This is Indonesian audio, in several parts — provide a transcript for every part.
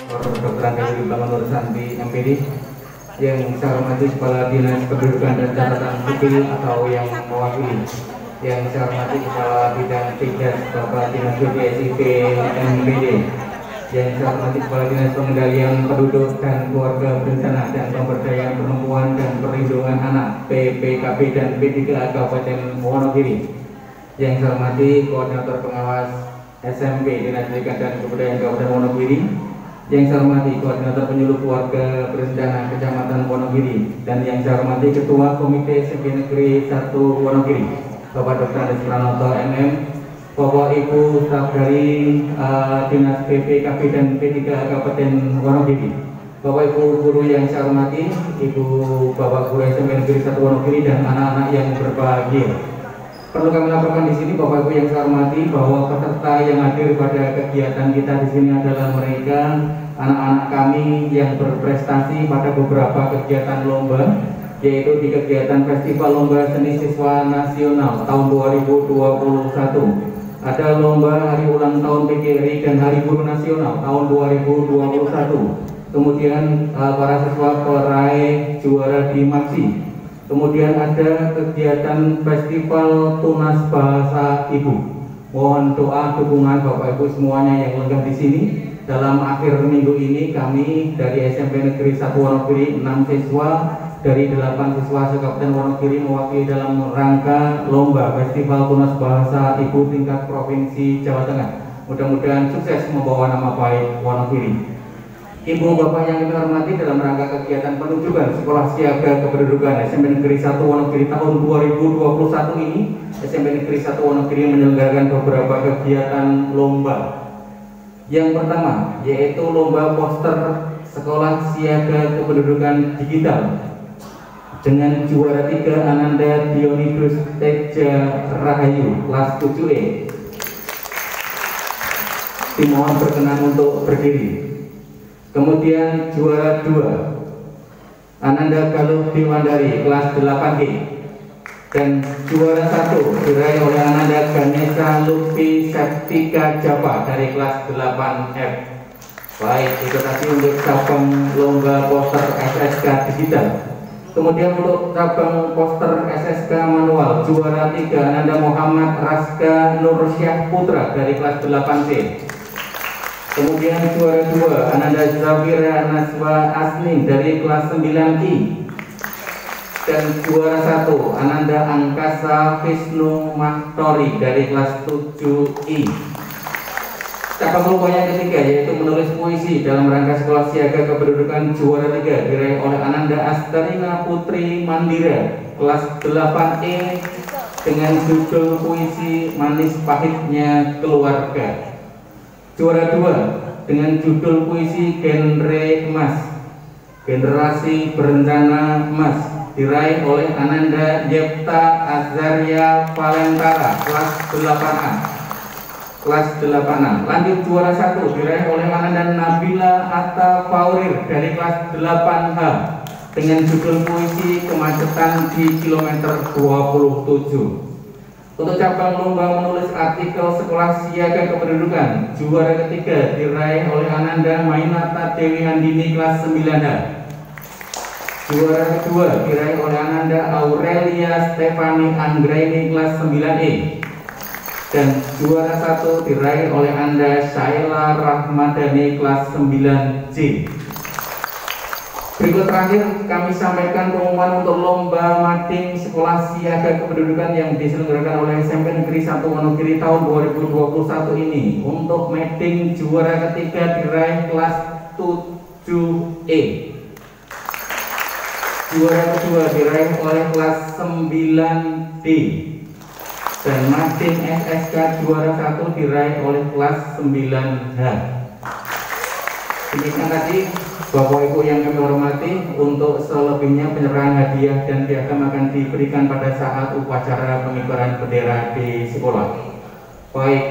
Dr. Dewi Bangun Santi MPD, yang saya hormati Kepala Dinas Kependudukan dan Catatan Sipil atau yang mewakili, yang saya hormati Kepala Bidang Tigas Bapak Dinas PDSIP MPD, yang saya hormati Kepala Dinas Pengendalian Penduduk dan Keluarga Berencana dan Pemberdayaan Perempuan dan Perlindungan Anak PPKB dan P3A Kabupaten Wonogiri, yang saya hormati Koordinator Pengawas SMP Dinas Pendidikan dan Kebudayaan Kabupaten Wonogiri, yang saya hormati Koordinator Penyuluh Keluarga Berencana Kecamatan Wonogiri, dan yang saya hormati Ketua Komite SMP Negeri 1 Wonogiri Bapak Dr. Andes Pranoto MM, Bapak Ibu staf dari Dinas PPKB dan P3A Kabupaten Wonogiri, Bapak Ibu guru yang saya hormati, Ibu Bapak Guru SMP Negeri 1 Wonogiri dan anak-anak yang berbahagia. Perlu kami laporkan di sini Bapak Ibu yang saya hormati bahwa peserta yang hadir pada kegiatan kita di sini adalah mereka anak-anak kami yang berprestasi pada beberapa kegiatan lomba, yaitu di kegiatan Festival Lomba Seni Siswa Nasional tahun 2021. Ada lomba Hari Ulang Tahun PGRI dan Hari Guru Nasional tahun 2021. Kemudian para siswa peraih juara di Maksi. Kemudian ada kegiatan Festival Tunas Bahasa Ibu. Mohon doa dukungan Bapak Ibu semuanya yang lengkap di sini. Dalam akhir minggu ini kami dari SMP Negeri 1 Wonogiri 6 siswa dari 8 siswa se-Kabupaten Wonogiri mewakili dalam rangka lomba Festival Tunas Bahasa Ibu tingkat Provinsi Jawa Tengah. Mudah-mudahan sukses membawa nama baik Wonogiri. Ibu Bapak yang kita hormati, dalam rangka kegiatan penunjukan Sekolah Siaga Kependudukan SMP Negeri 1 Wonogiri tahun 2021 ini, SMP Negeri 1 Wonogiri menyelenggarakan beberapa kegiatan lomba. Yang pertama yaitu lomba poster Sekolah Siaga Kependudukan Digital dengan juara 3 Ananda Dionigus Teja Rahayu kelas 7E. Dimohon berkenan untuk berdiri. Kemudian juara 2 Ananda Galuh Diwandari kelas 8G, dan juara 1 diraih oleh Ananda Ganesha Lutfi Septika Java dari kelas 8F. Baik, itu tadi untuk cabang lomba poster SSK digital. Kemudian untuk cabang poster SSK manual, juara 3 Ananda Muhammad Raska Nursyah Putra dari kelas 8C. Kemudian juara 2 Ananda Zafira Naswa Asning dari kelas 9I, dan juara 1 Ananda Angkasa Visnu Mahtori dari kelas 7I. Cabang lomba yang ketiga yaitu menulis puisi dalam rangka Sekolah Siaga Kependudukan, juara 3 diraih oleh Ananda Astarina Putri Mandira kelas 8E dengan judul puisi Manis Pahitnya Keluarga. Juara 2 dengan judul puisi Genre Emas, Generasi Berencana Emas, diraih oleh Ananda Yepta Azaria Valentara kelas 8A. Kelas 8A. Lanjut juara 1 diraih oleh Ananda Nabila Atta Faurir dari kelas 8H dengan judul puisi Kemacetan di Kilometer 27. Untuk cabang lomba menulis artikel Sekolah Siaga Kependudukan, juara ketiga diraih oleh Ananda Mainata Dewi Andini kelas 9H. Juara kedua diraih oleh Ananda Aurelia Stefani Anggraini kelas 9E. Dan juara 1 diraih oleh Anda Syaila Rahmadani kelas 9C. Berikut terakhir kami sampaikan pengumuman untuk lomba mading Sekolah Siaga Kependudukan yang diselenggarakan oleh SMP Negeri 1 Wonogiri tahun 2021 ini. Untuk mading juara ketiga diraih kelas 7E. Juara kedua diraih oleh kelas 9D. Dan mading SSK juara 1 diraih oleh kelas 9H. Demikian tadi Bapak Ibu yang kami hormati. Untuk selebihnya penyerahan hadiah dan piagam akan diberikan pada saat upacara pengibaran bendera di sekolah. Baik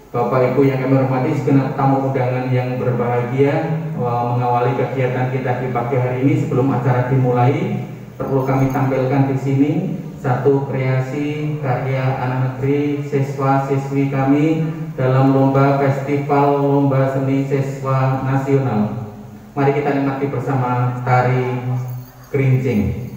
Bapak Ibu yang kami hormati, segenap tamu undangan yang berbahagia, mengawali kegiatan kita di pagi hari ini sebelum acara dimulai, perlu kami tampilkan di sini satu kreasi karya anak negeri siswa-siswi kami dalam lomba festival lomba seni siswa nasional. Mari kita nikmati bersama tari gerincing.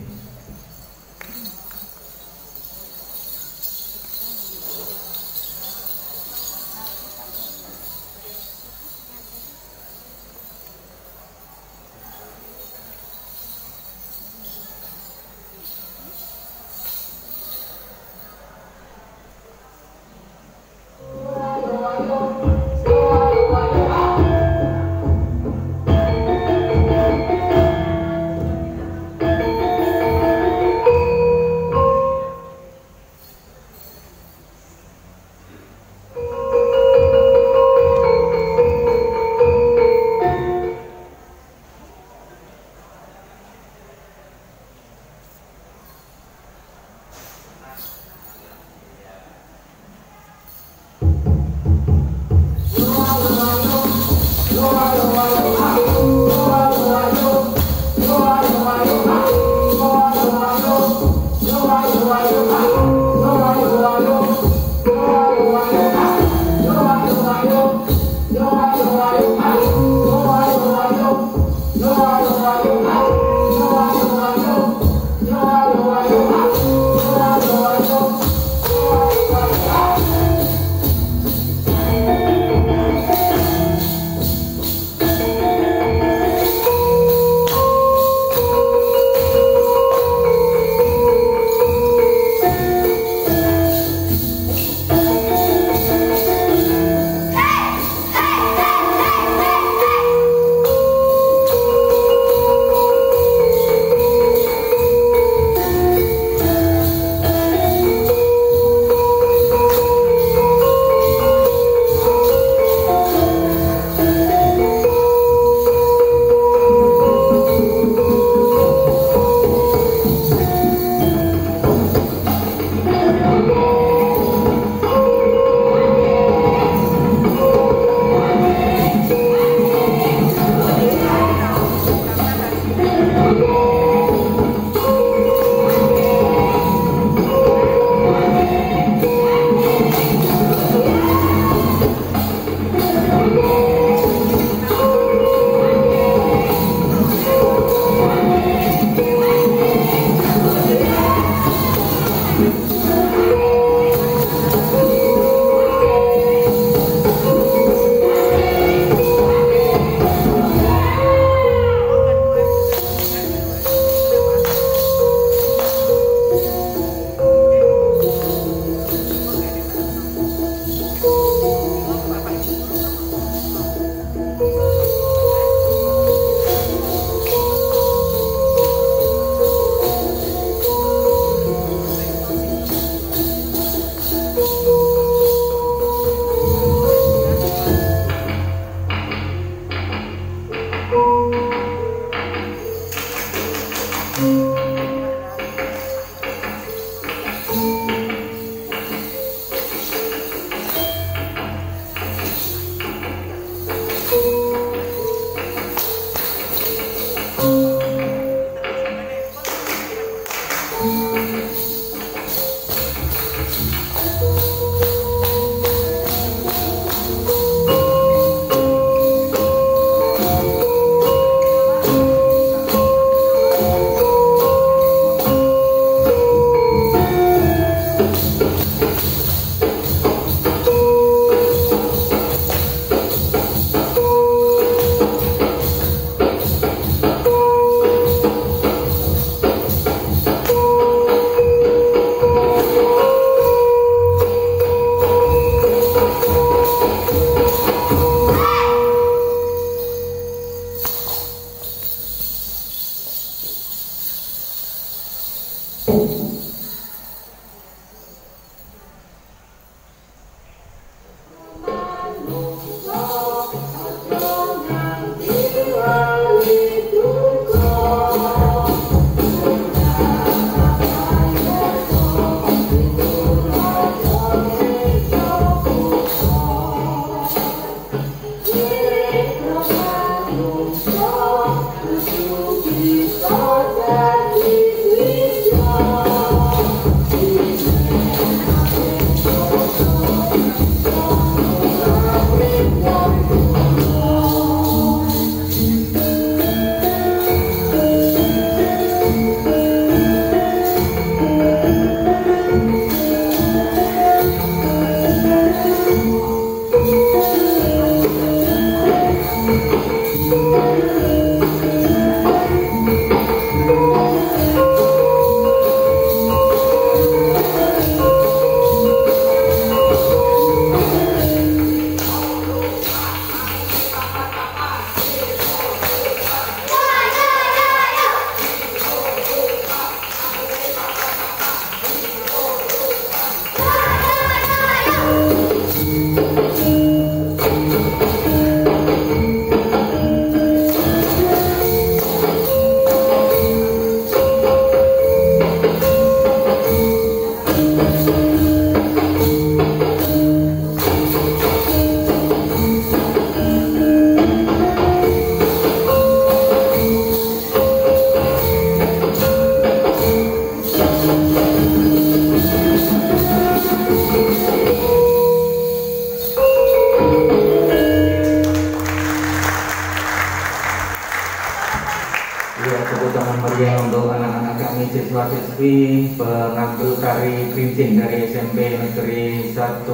siswa-siswi pengambil tari gerincing dari SMP Negeri 1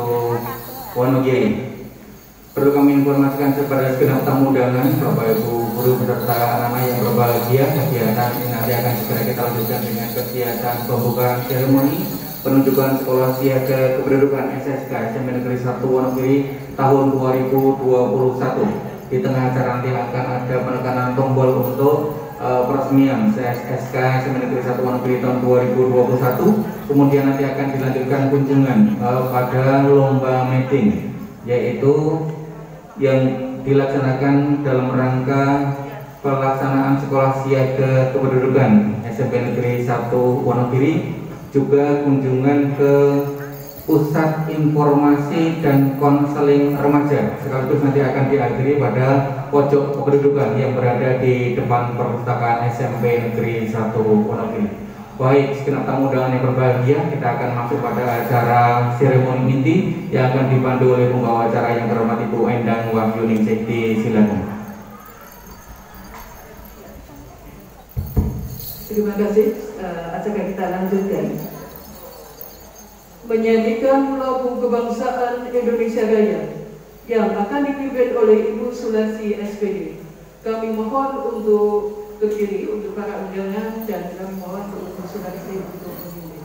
Wonogiri. Perlu kami informasikan kepada segenap tamu undangan, Bapak Ibu guru beserta anak-anak yang berbahagia, kegiatan ini nanti akan segera kita lanjutkan dengan kegiatan pembukaan seremoni penunjukan sekolah siaga kependudukan SSK SMP Negeri 1 Wonogiri tahun 2021. Di tengah acara nanti akan ada penekanan tombol untuk peresmian SSK SMP Negeri 1 Wonogiri tahun 2021. Kemudian nanti akan dilanjutkan kunjungan pada lomba meeting, yaitu yang dilaksanakan dalam rangka pelaksanaan sekolah siaga kependudukan SMP Negeri 1 Wonogiri, juga kunjungan ke pusat informasi dan konseling remaja, sekaligus nanti akan diakhiri pada pojok kependudukan yang berada di depan perpustakaan SMP Negeri 1 Wonogiri. Baik, segenap tamu undangan yang berbahagia, kita akan masuk pada acara seremoni inti yang akan dipandu oleh pembawa acara yang terhormat Ibu Endang Wahyuningsih. Silakan. Terima kasih. Acara kita lanjutkan. Menyanyikan lagu kebangsaan Indonesia Raya yang akan dipimpin oleh Ibu Sulasi SPD. Kami mohon untuk berdiri untuk para undangan dan kami mohon untuk Ibu Sulasi untuk memimpin.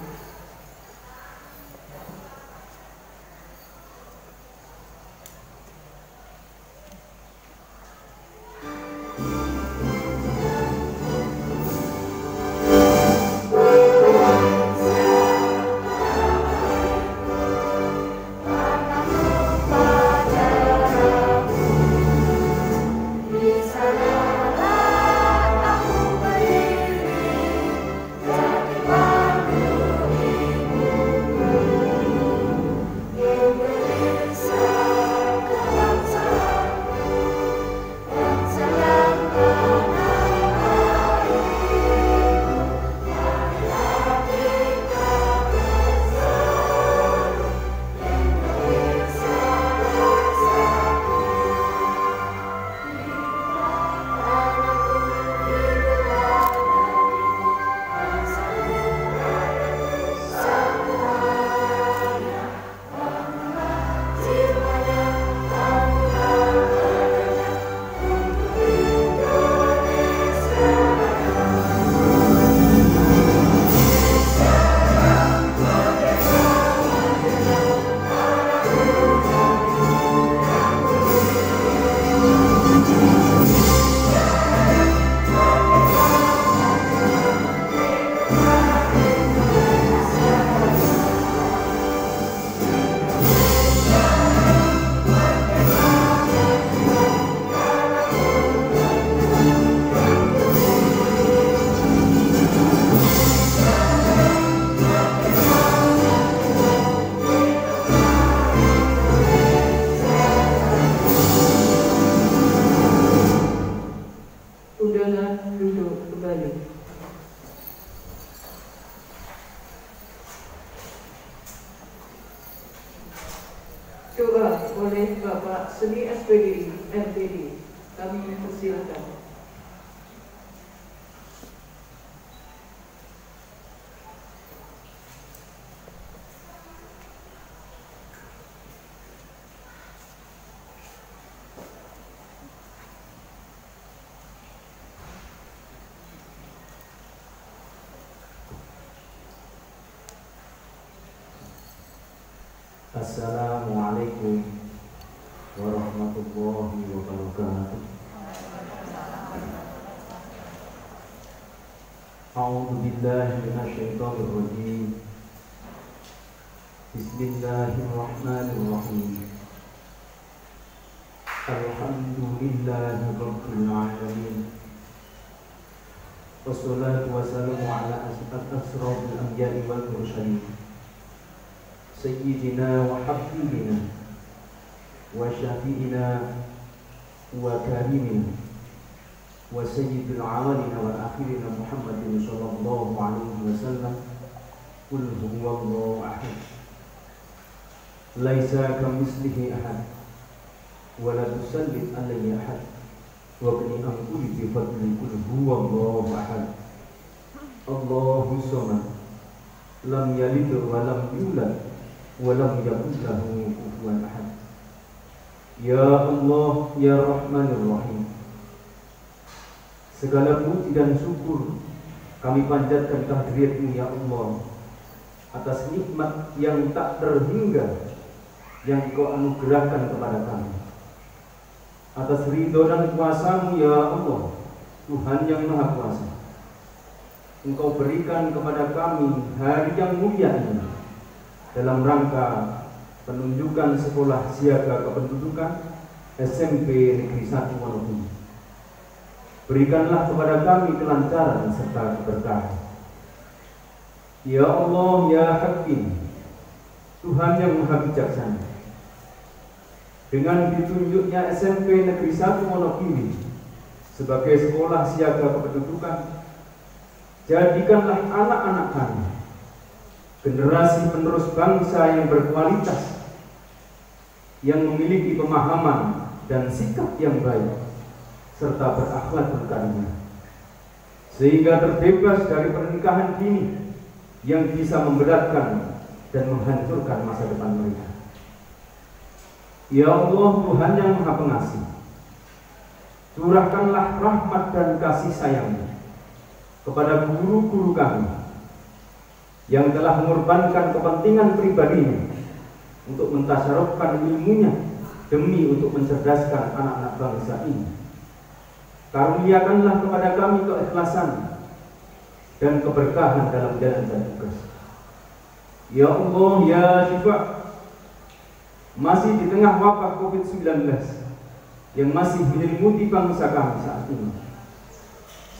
Doa oleh Bapak Seni SPD RTD. Kami persilakan. Assalamualaikum warahmatullahi wabarakatuh. A'udzu billahi minasyaitonir rajim. Bismillahirrahmanirrahim. Alhamdulillahi rabbil alamin. Wassalatu wassalamu ala asyrafil anbiya'i wal mursalin. Sayyidina wa habibina wa syafi'ina wa karimina wa sayyidil awalina wal akhirina Muhammadin sallallahu alaihi wasallam. Qul huwallahu ahad, laisa kamitslihi ahad, wa la tusallit alaihi ahad, wa qul an qul bi fadli qul huwallahu ahad. Allahu Samad, lam yalid wa lam yulad wa lam yakul lahu kufuwan ahad. Ya Allah, ya Rahmanur Rahim, segala puji dan syukur kami panjatkan kehadirat-Mu ya Allah atas nikmat yang tak terhingga yang Kau anugerahkan kepada kami, atas ridho dan kuasa-Mu ya Allah, Tuhan yang Maha Kuasa. Engkau berikan kepada kami hari yang mulia ini dalam rangka penunjukan sekolah siaga kependudukan SMP Negeri 1 Wonogiri. Berikanlah kepada kami kelancaran serta keberkahan. Ya Allah, ya Hakim, Tuhan yang Maha Bijaksana, dengan ditunjuknya SMP Negeri 1 Wonogiri sebagai sekolah siaga kependudukan, jadikanlah anak-anak kami generasi penerus bangsa yang berkualitas, yang memiliki pemahaman dan sikap yang baik serta berakhlak berkarimah, sehingga terbebas dari pernikahan dini yang bisa memberatkan dan menghancurkan masa depan mereka. Ya Allah, Tuhan yang Maha Pengasih, curahkanlah rahmat dan kasih sayang-Mu kepada guru-guru kami yang telah mengorbankan kepentingan pribadinya untuk mentasyarufkan ilmunya demi untuk mencerdaskan anak-anak bangsa ini. Karuniakanlah kepada kami keikhlasan dan keberkahan dalam jalankan tugas. Ya Allah, ya Syifa, masih di tengah wabah COVID-19 yang masih menyelimuti bangsa kami saat ini,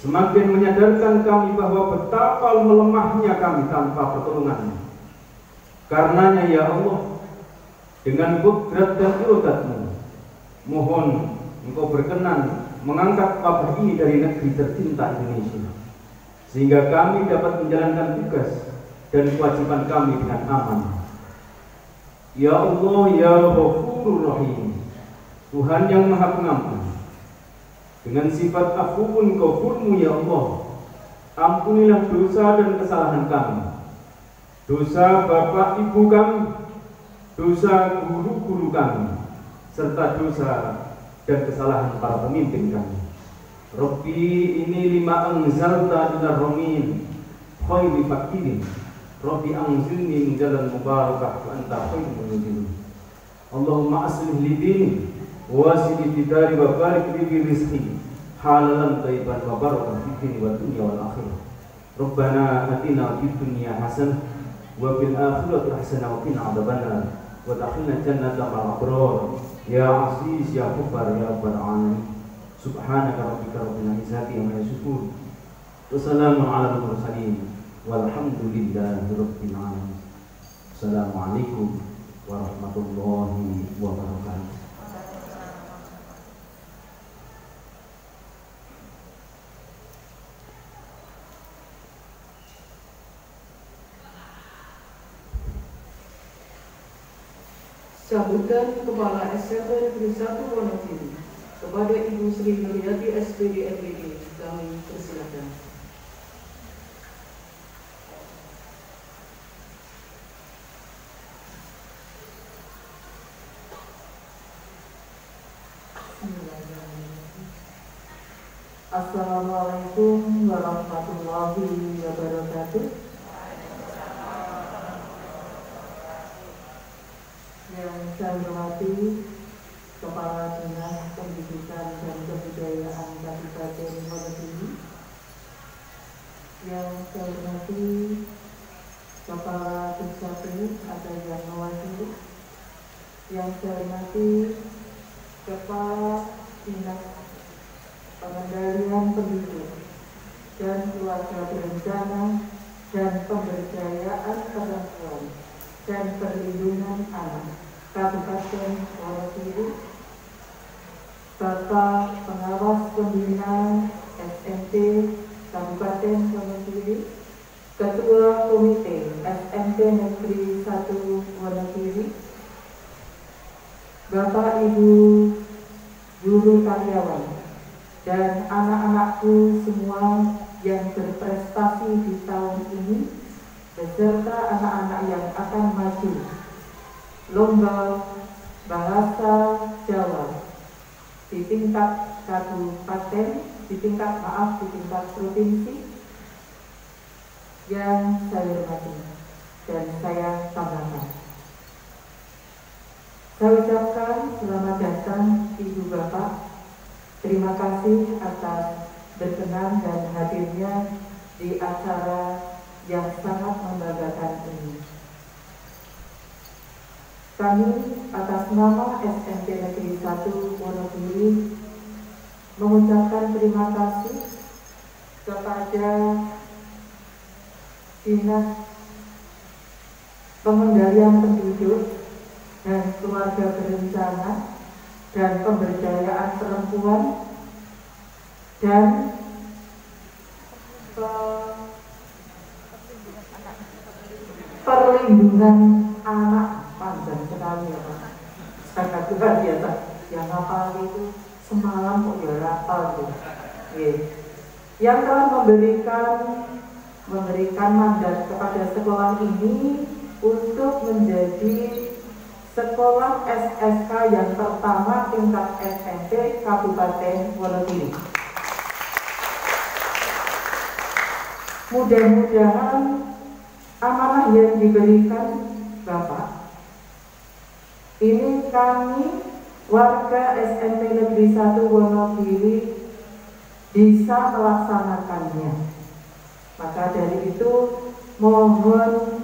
semakin menyadarkan kami bahwa betapa melemahnya kami tanpa pertolongan-Mu. Karenanya ya Allah, dengan kudrat dan irodat-Mu, mohon Engkau berkenan mengangkat wabah ini dari negeri tercinta Indonesia, sehingga kami dapat menjalankan tugas dan kewajiban kami dengan aman. Ya Allah, ya Ghafurur Rahim, Tuhan yang Maha Pengampun, dengan sifat afuun ghafur-Mu ya Allah, ampunilah dosa dan kesalahan kami, dosa bapak ibu kami, dosa guru-guru kami, serta dosa dan kesalahan para pemimpin kami. Rabbi ini lima anzalta ila romin khayri fakirin, Rabbi anzilni min jalan mubarakah wa anta khairul munzilin. Allahumma aslih li dini wasili bidari wa barik li rizqi halalan thayyiban wa barakan fid wa dunya wal akhirah. Rabbana atina fid dunya hasanah wa fil akhirati hasanah wa qina adzabannar wa adkhilna jannata ma'al abrar ya aziz ya ghaffar ya rabbal alamin. Subhanaka rabbika rabbil izzati amma yasifun wa salamun alal mursalin walhamdulillahi rabbil alamin. Assalamualaikum warahmatullahi wabarakatuh. Sambutan Kepala SMP Negeri 1 Wonogiri kepada Ibu Sri Nuryati SPD MPD kami persilakan. Assalamualaikum warahmatullahi wabarakatuh. Yang saya hormati Kepala Dinas Pendidikan dan Kebudayaan Kabupaten Wonogiri, yang saya hormati Kepala Dukcapil atau yang mewakili, yang saya hormati Kepala Dinas Pengendalian Penduduk dan Keluarga Berencana dan Pemberdayaan Perempuan dan Perlindungan Anak Kabupaten Wonogiri, Bapak Pengawas Pembina SMP Kabupaten Wonogiri, Ketua Komite SMP Negeri 1 Wonogiri, Bapak Ibu guru karyawan dan anak-anakku semua yang berprestasi di tahun ini beserta anak-anak yang akan maju lomba bahasa Jawa di tingkat kabupaten, di tingkat provinsi yang saya hormati dan saya banggakan. Saya ucapkan selamat datang Ibu Bapak. Terima kasih atas berkenan dan hadirnya di acara yang sangat membanggakan ini. Kami atas nama SMP Negeri 1 Wonogiri mengucapkan terima kasih kepada Dinas Pengendalian Penduduk dan Keluarga Berencana dan Pemberdayaan Perempuan dan Perlindungan Anak. Panjang sekali ya Pak, sangat luar biasa. Yang hafal itu semalam kok ya hafal tuh. Yang telah memberikan mandat kepada sekolah ini untuk menjadi sekolah SSK yang pertama tingkat SMP Kabupaten Wonogiri. Mudah-mudahan amanah yang diberikan Bapak ini kami warga SMP Negeri 1 Wonogiri bisa melaksanakannya. Maka dari itu mohon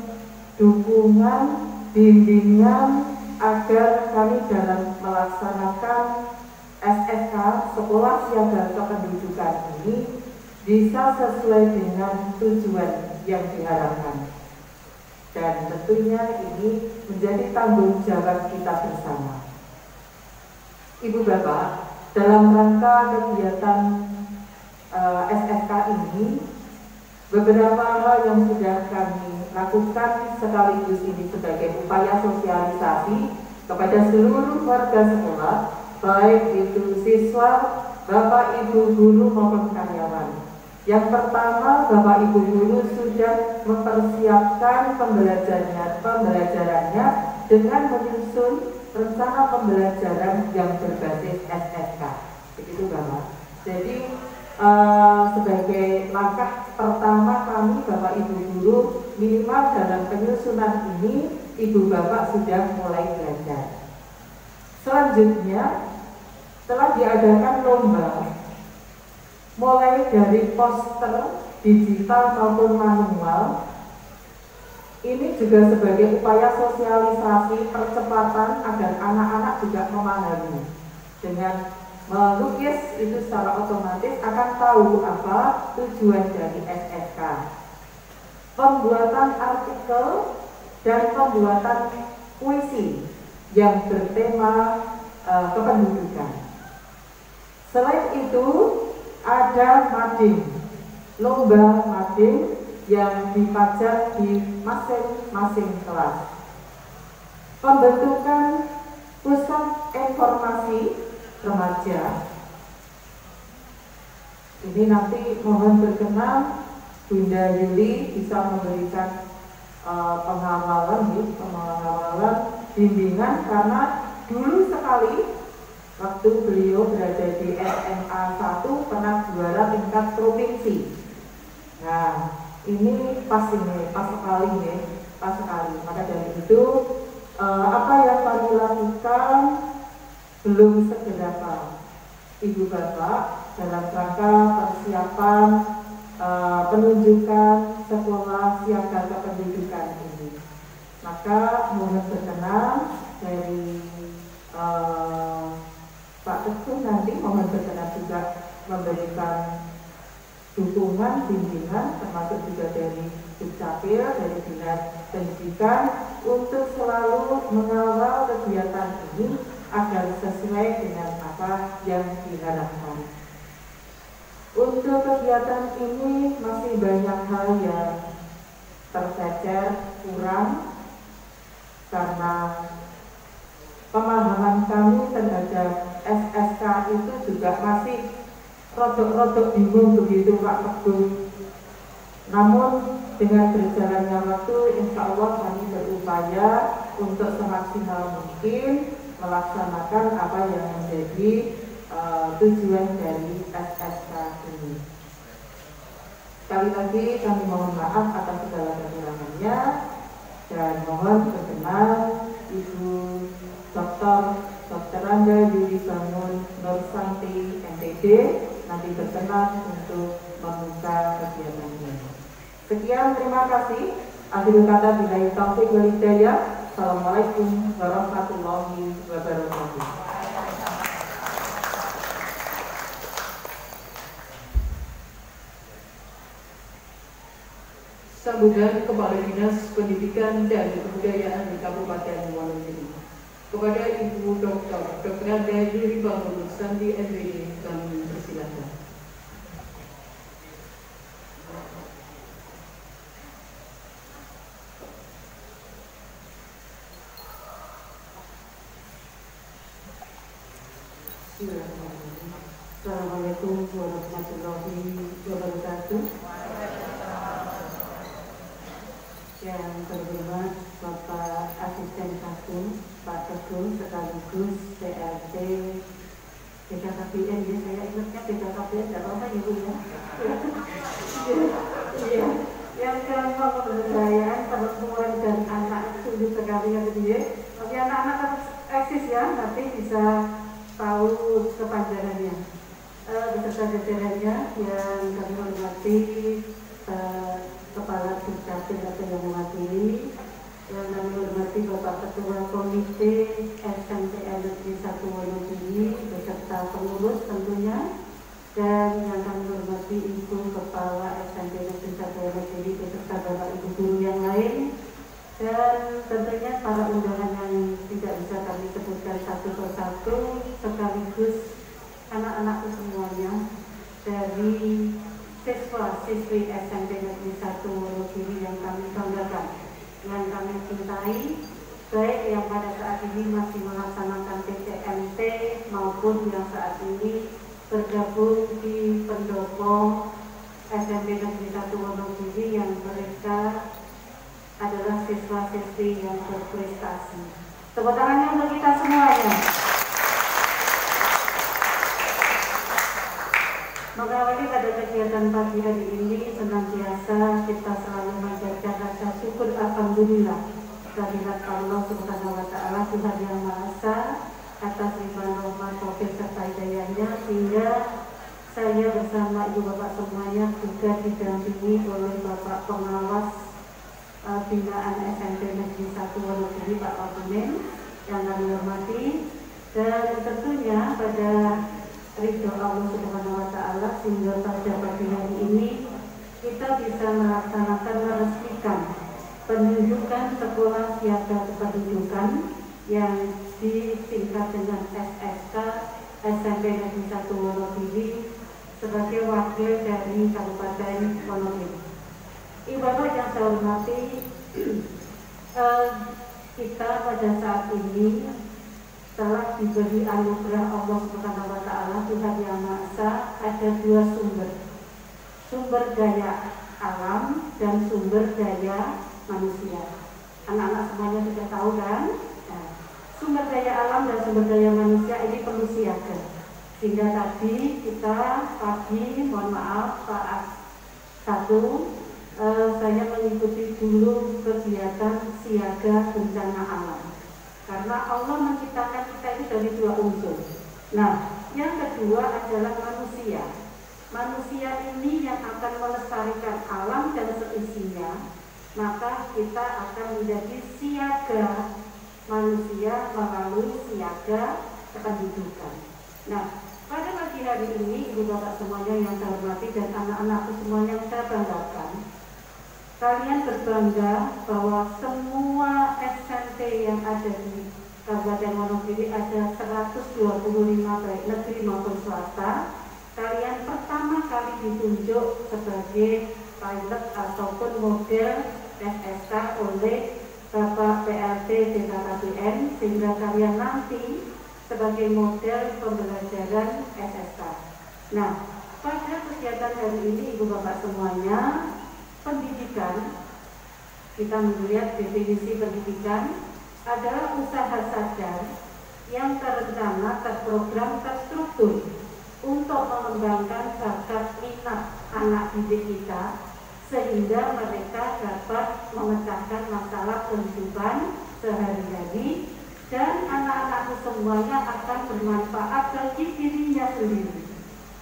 dukungan, bimbingan agar kami dalam melaksanakan SSK Sekolah Siaga Kependudukan ini bisa sesuai dengan tujuan yang diharapkan. Dan tentunya ini menjadi tanggung jawab kita bersama. Ibu Bapak, dalam rangka kegiatan SSK ini, beberapa hal yang sudah kami lakukan sekaligus ini sebagai upaya sosialisasi kepada seluruh warga sekolah, baik itu siswa, Bapak Ibu guru maupun karyawan. Yang pertama, Bapak Ibu guru sudah mempersiapkan pembelajarannya dengan menyusun rencana pembelajaran yang berbasis SSK. Begitu Bapak. Jadi sebagai langkah pertama kami Bapak Ibu guru minimal dalam penyusunan ini Ibu Bapak sudah mulai belajar. Selanjutnya telah diadakan lomba mulai dari poster digital maupun manual. Ini juga sebagai upaya sosialisasi percepatan agar anak-anak juga memahami. Dengan melukis itu secara otomatis akan tahu apa tujuan dari SSK. Pembuatan artikel dan pembuatan puisi yang bertema kependudukan. Selain itu ada mading, lomba mading yang dipajang di masing-masing kelas. Pembentukan pusat informasi remaja. Ini nanti mohon berkenan Bunda Yuli bisa memberikan pengawalan bimbingan karena dulu sekali waktu beliau berada di SMA 1 pernah juara tingkat provinsi. Nah, ini pas sekali. Maka dari itu apa yang kami lakukan belum seberapa. Ibu Bapak dalam rangka persiapan penunjukan sekolah siaga kependudukan ini. Maka mohon berkenan dari Pak Teguh nanti mohon berkenan juga memberikan dukungan, bimbingan, termasuk juga dari Dukcapil, dari Dinas Pendidikan untuk selalu mengawal kegiatan ini agar sesuai dengan apa yang diharapkan. Untuk kegiatan ini masih banyak hal yang tercecer, kurang, karena pemahaman kami terhadap SSK itu juga masih rodok-rodok bingung begitu Pak Teguh. Namun dengan berjalannya waktu, insya Allah kami berupaya untuk semaksimal mungkin melaksanakan apa yang menjadi tujuan dari SSK ini. Sekali lagi kami mohon maaf atas segala kekurangannya dan mohon berkenan Ibu Dr. Rangga Yuli Bangun Nursanti MPD nanti berkenan untuk membuka kegiatannya. Sekian, terima kasih. Akhirul kata billahi taufiq wal hidayah. Assalamualaikum warahmatullahi wabarakatuh. Sambutan Kepala Dinas Pendidikan dan Kebudayaan di Kabupaten Wonogiri. Kepada Ibu Dr. Rangga Yuli Bangun Nursanti MPD kami persilakan. Assalamualaikum warahmatullahi wabarakatuh. Yang terhormat Bapak Asisten 1, Pak Teguh sekaligus PLT BKKBN, ya saya ingatnya BKKBN, tidak apa ya Bu ya. Iya, yang kelima pemberdayaan perempuan dan anak sungguh sekali ya Bu ya. Tapi anak-anak harus eksis ya, nanti bisa tahu kepanjangannya. Beserta jajarannya yang kami hormati, Kepala Dukcapil atau yang mewakili, yang kami hormati Bapak Ketua Komite SMPN Negeri 1 Wonogiri beserta pengurus tentunya, dan yang kami hormati Ibu Kepala SMP Negeri 1 Wonogiri beserta Bapak Ibu guru yang lain, dan tentunya para undangan yang tidak bisa kami sebutkan satu persatu, sekaligus anak-anakku semuanya dari siswa-siswi SMP Negeri 1 Wonogiri yang kami banggakan, yang kami cintai, baik yang pada saat ini masih melaksanakan PTMT maupun yang saat ini bergabung di pendopo SMP Negeri 1 Wonogiri yang mereka adalah siswa-siswi yang berprestasi. Tepuk tangannya untuk kita semuanya. Mengawali pada kegiatan pagi hari ini, senantiasa kita selalu menjaga rasa syukur alhamdulillah kehadirat Allah Subhanahu wa Ta'ala, Tuhan Yang Maha Esa, atas limpahan rahmat taufik serta hidayahnya, sehingga saya bersama ibu bapak semuanya juga didampingi oleh Bapak Pengawas Binaan SMP Negeri 1 Wonogiri, Pak Wakumen, yang kami hormati, dan tentunya pada ridho Allah Subhanahu wa Ta'ala sehingga pada pagi hari ini kita bisa melaksanakan meresmikan penunjukan sekolah siaga kependudukan yang disingkat dengan SSK SMP Negeri 1 Wonogiri sebagai wakil dari Kabupaten Wonogiri. Ibu bapak yang saya hormati, kita pada saat ini telah diberi anugerah Allah Subhanahu wa Ta'ala, Tuhan Yang Maha Esa, ada dua sumber daya alam dan sumber daya manusia. Anak-anak semuanya sudah tahu kan? Nah, sumber daya alam dan sumber daya manusia ini perlu siaga. Sehingga tadi kita pagi, mohon maaf Pak Satu, saya mengikuti dulu kegiatan siaga bencana alam. Karena Allah menciptakan kita itu dari dua unsur. Nah, yang kedua adalah manusia. Manusia ini yang akan melestarikan alam dan seisinya. Maka kita akan menjadi siaga manusia melalui siaga kependudukan. Nah, pada pagi hari ini ibu bapak semuanya yang saya hormati dan anak-anakku semuanya yang saya banggakan, kalian berbangga bahwa semua SMP yang ada di Kabupaten Wonogiri ada 125 baik negeri maupun swasta. Kalian pertama kali ditunjuk sebagai pilot ataupun model SSK oleh Bapak PLT BKKBN, sehingga kalian nanti sebagai model pembelajaran SSK. Nah, pada kegiatan hari ini ibu bapak semuanya, pendidikan, kita melihat definisi pendidikan adalah usaha sadar yang terencana, terprogram, terstruktur untuk mengembangkan bakat minat anak didik kita sehingga mereka dapat memecahkan masalah kehidupan sehari-hari dan anak-anakku semuanya akan bermanfaat bagi dirinya sendiri,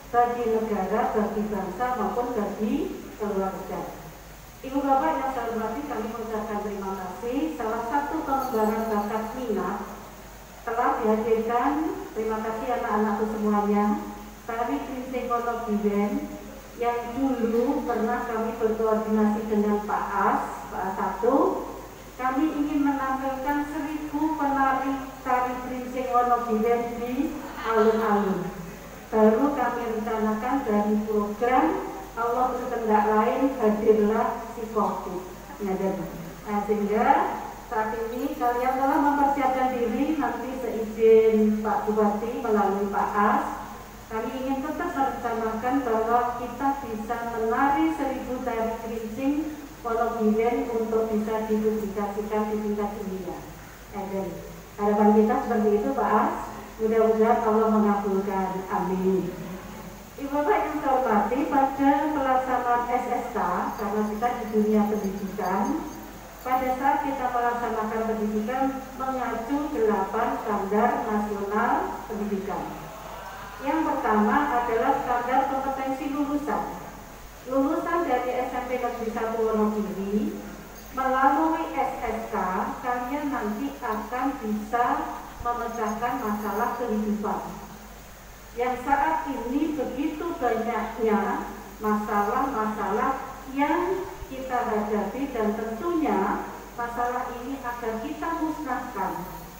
bagi negara, bagi bangsa maupun bagi keluarga. Ibu Bapak yang saya hormati, kami mengucapkan terima kasih. Salah satu pengembangan bakat minat telah dihadirkan, terima kasih anak-anakku semuanya, tari Kringsing Wonogiwen yang dulu pernah kami berkoordinasi dengan Pak As 1. Kami ingin menampilkan 1000 penari tari Kringsing Wonogiwen di alun-alun. Baru kami rencanakan dari program Allah berkehendak lain, hadirlah si COVID. Nah, sehingga saat ini kalian telah mempersiapkan diri, nanti seizin Pak Bupati melalui Pak As, kami ingin tetap merencanakan bahwa kita bisa menari 1000 tari Kringsing Wonogiwen untuk bisa dipublikasikan di tingkat dunia. Dan harapan kita seperti itu Pak As, mudah-mudahan Allah mengabulkan, amin. Ibu Bapak yang saya hormati, pada pelaksanaan SSK, karena kita di dunia pendidikan, pada saat kita melaksanakan pendidikan mengacu 8 standar nasional pendidikan. Yang pertama adalah standar kompetensi lulusan. Lulusan dari SMP Negeri 1 Wonogiri melalui SSK, kalian nanti akan bisa memecahkan masalah kehidupan. Yang saat ini begitu banyaknya masalah-masalah yang kita hadapi, dan tentunya masalah ini agar kita musnahkan,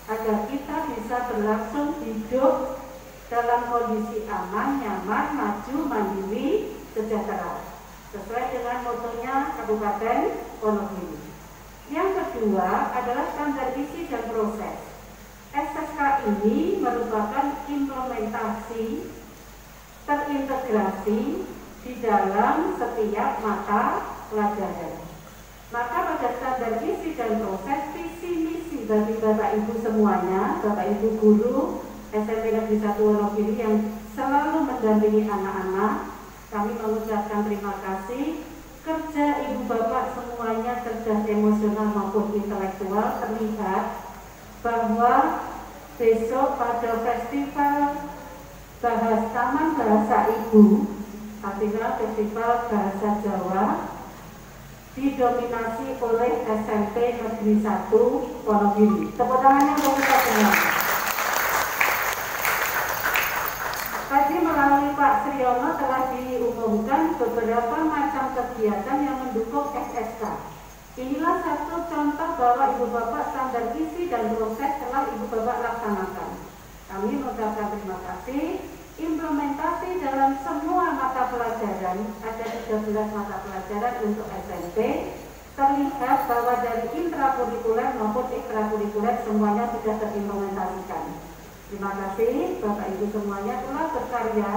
agar kita bisa berlangsung hidup dalam kondisi aman, nyaman, maju, mandiri, sejahtera, sesuai dengan motonya Kabupaten Wonogiri. Yang kedua adalah standar isi dan proses. SSK ini merupakan implementasi terintegrasi di dalam setiap mata pelajaran. Maka pada standar isi dan proses, visi misi bagi Bapak Ibu semuanya, Bapak Ibu guru SMP Negeri 1 Wonogiri yang selalu mendampingi anak-anak, kami mengucapkan terima kasih. Kerja Ibu Bapak semuanya, cerdas emosional maupun intelektual, terlihat bahwa besok pada festival Taman Bahasa Ibu, artinya festival Bahasa Jawa, didominasi oleh SMP Negeri 1 Wonogiri. Tepuk tangannya untuk kita semua. Tadi melalui Pak Sriono telah diumumkan beberapa macam kegiatan yang mendukung SSK. Inilah satu contoh bahwa Ibu Bapak standar isi dan proses telah Ibu Bapak laksanakan. Kami mengucapkan terima kasih. Implementasi dalam semua mata pelajaran, ada 13 mata pelajaran untuk SMP, terlihat bahwa dari intrakurikuler maupun ekstrakurikuler semuanya sudah terimplementasikan. Terima kasih Bapak Ibu semuanya telah berkarya,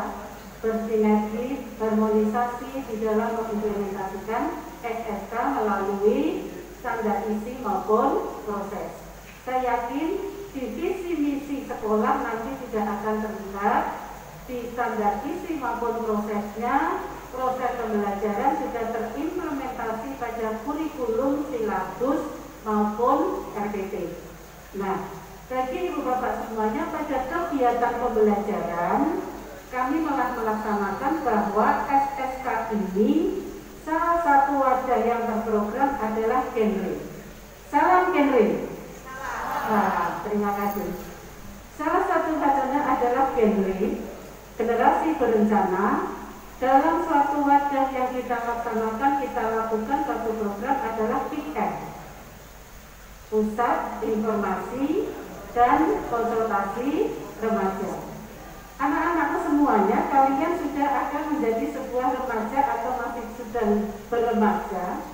bersinergi, harmonisasi di dalam mengimplementasikan SSK melalui standar isi maupun proses. Saya yakin di visi misi sekolah nanti tidak akan terlihat di standar isi maupun prosesnya, proses pembelajaran sudah terimplementasi pada kurikulum, silabus maupun RPT. Nah, bagi Ibu Bapak semuanya, pada kegiatan pembelajaran kami telah melaksanakan bahwa SSK ini salah satu wadah yang terprogram adalah genre. Salam genre. Nah, terima kasih. Salah satu wadahnya adalah genre, generasi berencana. Dalam suatu wadah yang kita laksanakan, kita lakukan satu program adalah PIKM, Pusat Informasi dan Konsultasi Remaja. Anak-anakku semuanya, kalian sudah akan menjadi sebuah remaja atau masih sedang berremaja.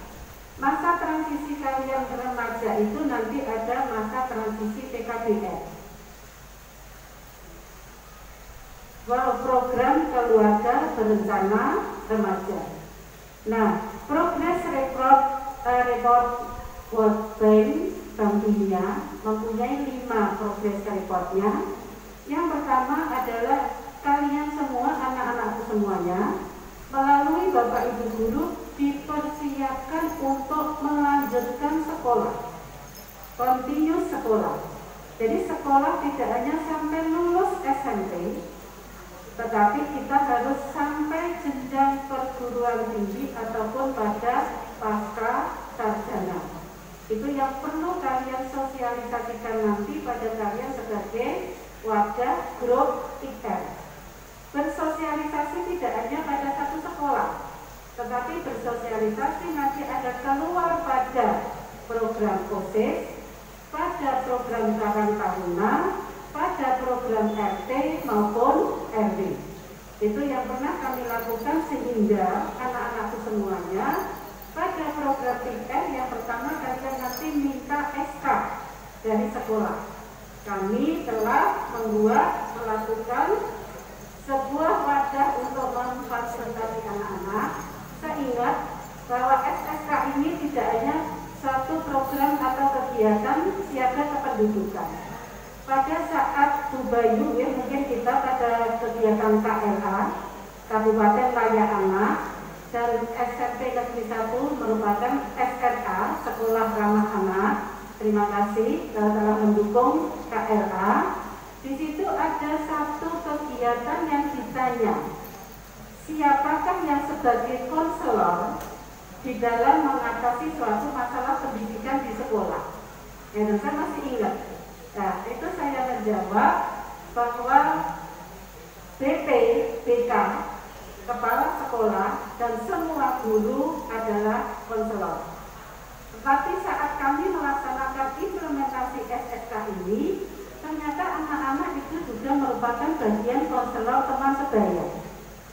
Masa transisi kalian remaja itu nanti ada masa transisi PKBR. Program Keluarga Berencana Remaja. Nah, Progress Report World Bank Dunia mempunyai 5 progress reportnya. Yang pertama adalah kalian semua, anak-anakku semuanya, melalui Bapak Ibu Guru dipersiapkan untuk melanjutkan sekolah, continuous sekolah. Jadi sekolah tidak hanya sampai lulus SMP, tetapi kita harus sampai jenjang perguruan tinggi ataupun pada pasca sarjana. Itu yang perlu kalian sosialisasikan nanti pada kalian sebagai wadah grup IR. Bersosialisasi tidak hanya pada satu sekolah, tetapi bersosialisasi nanti ada keluar pada program OSIS, pada program karang taruna, pada program RT maupun RW. Itu yang pernah kami lakukan sehingga anak-anakku semuanya pada program PR yang pertama kalian nanti minta SK dari sekolah. Kami telah melakukan sebuah wadah untuk memfasilitasi anak-anak. Saya ingat bahwa SSK ini tidak hanya satu program atau kegiatan siaga kependudukan. Pada saat Bubayu, ya, mungkin kita pada kegiatan KLA, Kabupaten Layak Anak, dan SMP Negeri 1 merupakan SRA, Sekolah Ramah Anak. Terima kasih telah mendukung KLA. Di situ ada satu kegiatan yang ditanya, siapakah yang sebagai konselor di dalam mengatasi suatu masalah pendidikan di sekolah? Ya, dan saya masih ingat. Nah, itu saya menjawab bahwa BP, BK, kepala sekolah, dan semua guru adalah konselor. Tetapi saat kami melaksanakan implementasi SSK ini, ternyata anak-anak itu juga merupakan bagian konselor teman sebaya.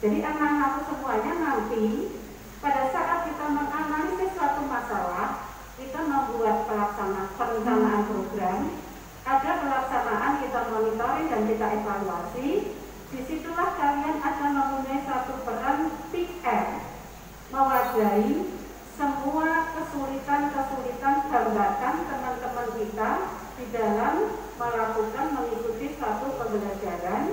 Jadi anak-anak semuanya nanti pada saat kita menganalisis suatu masalah, kita membuat perencanaan program, ada pelaksanaan, kita monitoring dan kita evaluasi. Disitulah kalian akan mempunyai satu peran PR, mewadahi semua kesulitan-kesulitan hambatan teman-teman kita di dalam melakukan mengikuti suatu pembelajaran,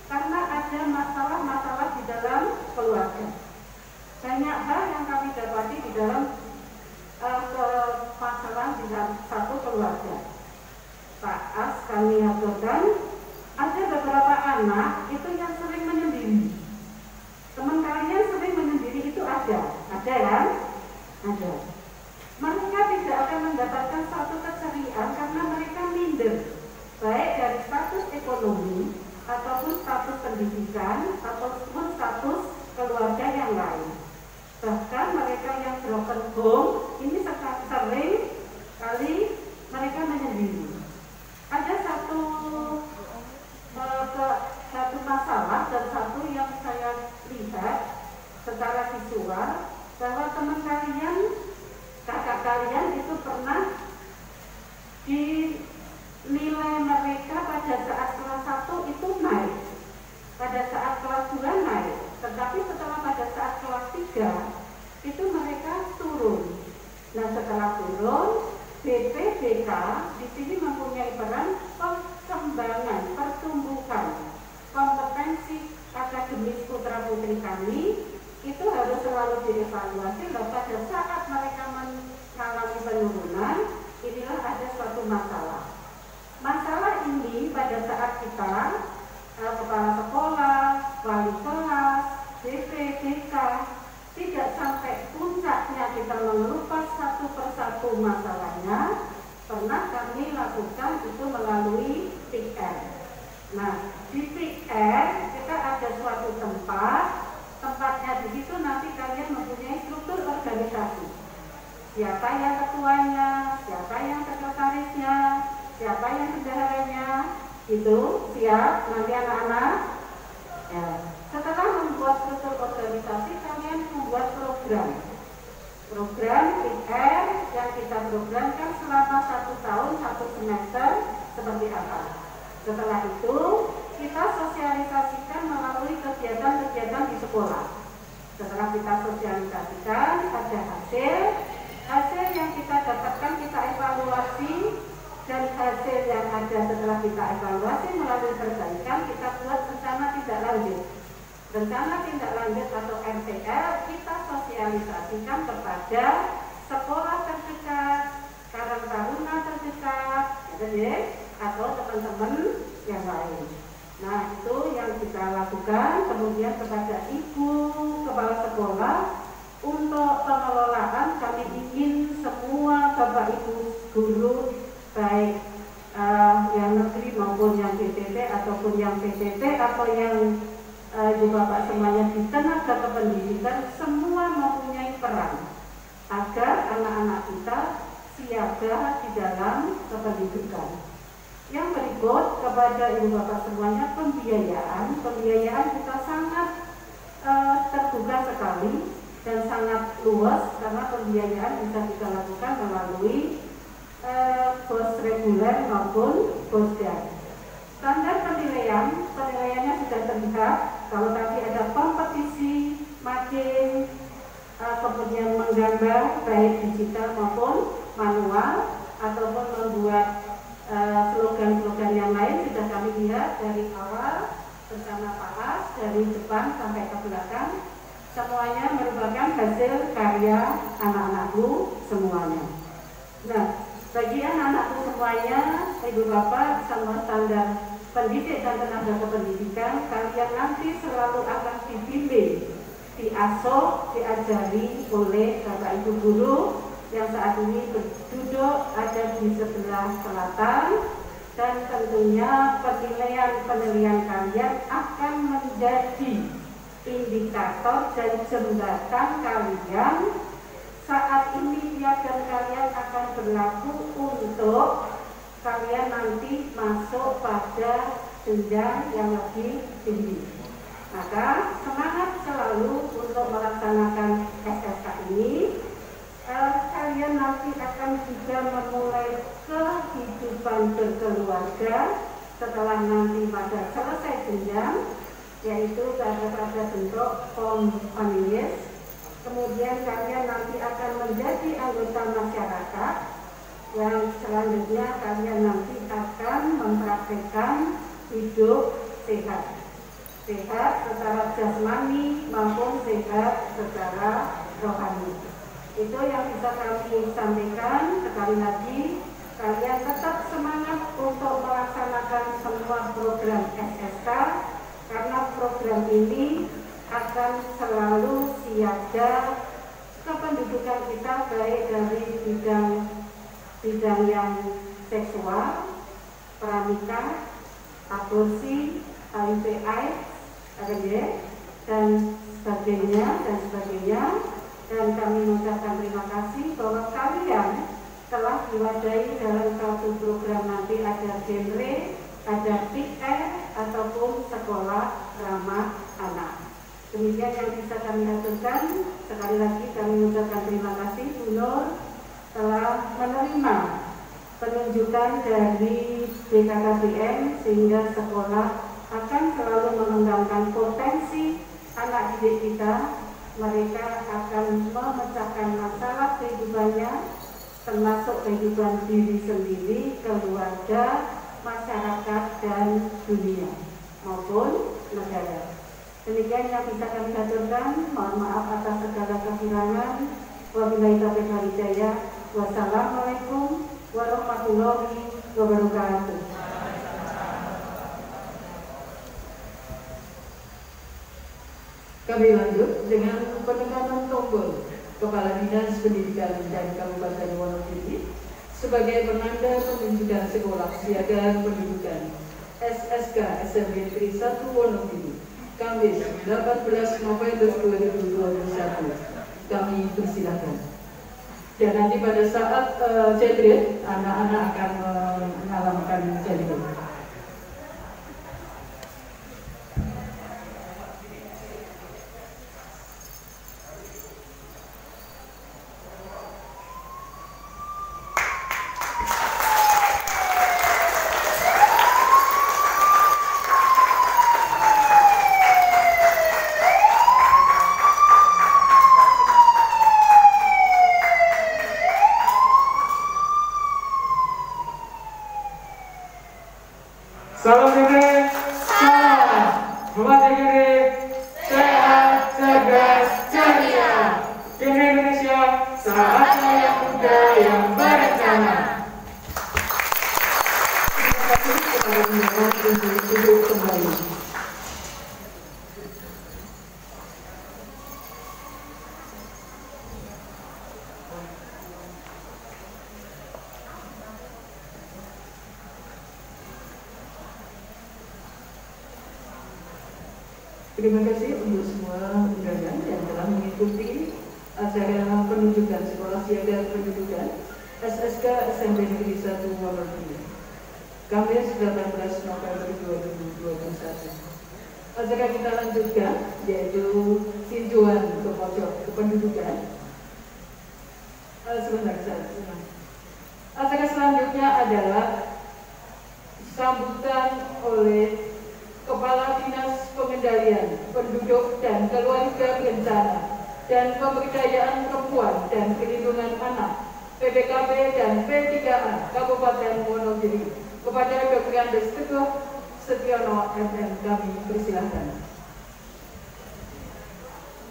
karena ada masalah-masalah di dalam keluarga. Banyak hal yang kami dapati di dalam masalah di dalam satu keluarga. Pak As, kami lakukan, ada beberapa anak itu yang sering menyendiri. Teman kalian sering menyendiri itu ada ya? Ada. Mereka tidak akan mendapatkan suatu keceriaan karena mereka minder, baik dari status ekonomi ataupun status pendidikan ataupun status keluarga yang lain. Bahkan mereka yang broken home ini sering kali mereka menyendiri. Ada satu masalah dan satu yang saya lihat secara visual, bahwa teman kalian, kakak kalian itu pernah di nilai mereka pada saat kelas 1 itu naik, pada saat kelas 2 naik, tetapi setelah pada saat kelas 3 itu mereka turun. Nah, setelah turun, BPBK di sini mempunyai peran perkembangan, pertumbuhan kompetensi akademis putra putri kami. Itu harus selalu dievaluasi. Loh, pada saat mereka mengalami penurunan, inilah ada suatu masalah. Masalah ini pada saat kita kepala sekolah, wali kelas, BPBK tidak sampai puncaknya kita mengelupas satu persatu masalahnya, pernah kami lakukan itu melalui PR. Nah, di PR kita ada suatu tempatnya di situ nanti kalian mempunyai struktur organisasi. Siapa yang ketuanya, siapa yang sekretarisnya, siapa yang bendaharanya, itu siap nanti anak-anak. Ya. Setelah membuat struktur organisasi, kalian membuat program PR yang kita programkan selama 1 tahun, 1 semester seperti apa. Setelah itu kita sosialisasikan melalui kegiatan-kegiatan di sekolah. Setelah kita sosialisasikan, ada hasil yang kita dapatkan, kita evaluasi, dan hasil yang ada setelah kita evaluasi melalui perbaikan, kita buat rencana tindak lanjut. Rencana tindak lanjut atau RTL kita sosialisasikan kepada sekolah terdekat, karang taruna terdekat, atau teman-teman yang lain. Nah, itu yang kita lakukan. Kemudian kepada ibu kepala sekolah, untuk pengelolaan kami ingin semua bapak ibu guru, baik yang negeri maupun yang PTT ataupun yang PTT atau yang ibu bapak semuanya di tenaga kependidikan, semua mempunyai peran agar anak-anak kita siaga di dalam kependidikan. Yang berikut kepada ibu bapak semuanya, pembiayaan kita sangat terbuka sekali dan sangat luas, karena pembiayaan bisa kita lakukan melalui bos reguler maupun bosdan. Standar penilaiannya sudah terlihat. Kalau tadi ada kompetisi makin kemudian menggambar baik digital maupun manual, ataupun membuat slogan-slogan yang lain, sudah kami lihat dari awal bersama Pak As, dari depan sampai ke belakang, semuanya merupakan hasil karya anak-anakku semuanya. Nah, bagi anak-anakku semuanya, ibu bapak sama standar pendidik dan tenaga kependidikan, kalian nanti selalu akan dibimbing, diasuh, diajari oleh bapak ibu guru yang saat ini duduk ada di sebelah selatan, dan tentunya penilaian kalian akan menjadi indikator dan jembatan kalian saat ini dan kalian akan berlaku untuk kalian nanti masuk pada jenjang yang lebih tinggi. Maka semangat selalu untuk melaksanakan SSK ini. Kalian nanti akan juga memulai kehidupan berkeluarga setelah nanti pada selesai jenjang, yaitu pada bentuk families. Kemudian kalian nanti akan menjadi anggota masyarakat, yang selanjutnya kalian nanti akan mempraktekkan hidup sehat secara jasmani maupun sehat secara rohani. Itu yang bisa kami sampaikan. Sekali lagi, kalian tetap semangat untuk melaksanakan semua program SSK, karena program ini akan selalu siaga kependudukan kita, baik dari bidang yang seksual, pranikah, aborsi, HIV/AIDS, dan sebagainya. Dan kami mengucapkan terima kasih bahwa kalian telah diwadahi dalam satu program, nanti ada genre, ada PR ataupun sekolah ramah anak. Demikian yang bisa kami aturkan. Sekali lagi kami mengucapkan terima kasih Bu Nur telah menerima penunjukan dari BKKBN, sehingga sekolah akan selalu mengembangkan potensi anak didik kita. Mereka akan memecahkan masalah kehidupannya, termasuk kehidupan diri sendiri, keluarga, masyarakat, dan dunia maupun negara. Demikian yang bisa kami aturkan. Mohon maaf atas segala kekurangan. Wabillahi taufiq wal hidayah. Wassalamualaikum warahmatullahi wabarakatuh. Kami lanjut dengan penekanan tombol Kepala Dinas Pendidikan dan Kabupaten Wonogiri sebagai penanda penunjukan sekolah siaga pendidikan SSK SMP Negeri 1 Wonogiri, Kamis 18 November 2021. Kami persilakan. Dan nanti pada saat cedrit, anak-anak akan mengalamkan cedrit. Salam gede, salam. Selamat gede, sehat, cerdas, ceria. Gede Indonesia, saatnya yang muda yang berencana. Terima kasih kepada undangan untuk duduk kembali. Terima kasih untuk semua undangan yang telah mengikuti acara penunjukan Sekolah Siaga Pendidikan SSK SMP Negeri 1 Wonogiri, Kamis 18 November 2021. Acara kita lanjutkan, yaitu tinjauan ke pojok kependudukan. Sebentar. Acara selanjutnya adalah sambutan oleh Kepala Dinas Pengendalian Penduduk dan Keluarga Berencana dan Pemberdayaan Perempuan dan Perlindungan Anak PPKB dan P3A Kabupaten Wonogiri. Kepada Dr. Andes Teguh Setiono MM kami persilahkan.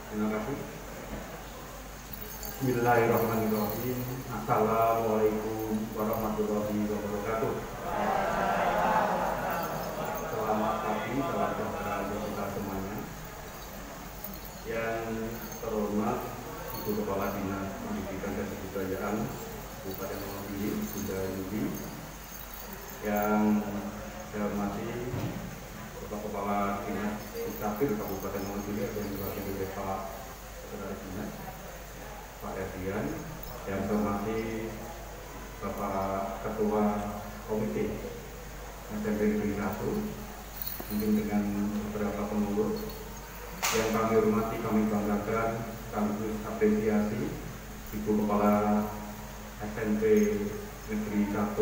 Terima kasih. Bismillahirrahmanirrahim. Assalamualaikum warahmatullahi wabarakatuh. Selamat pagi, salam sejahtera untuk kita semuanya. Yang terhormat Ibu Kepala Dinas Pendidikan dan Kebudayaan Kabupaten Wonogiri, Bunda Yudi. Yang saya hormati Bapak Kepala Dinas Dukcapil Kabupaten Wonogiri yang diwakili oleh Pak Kepala Dinas Pak Edian. Yang saya hormati Bapak Ketua Komite SMP Negeri 1, mungkin dengan beberapa pengurus. Yang kami hormati, kami banggakan, kami apresiasi Ibu Kepala SMP Negeri 1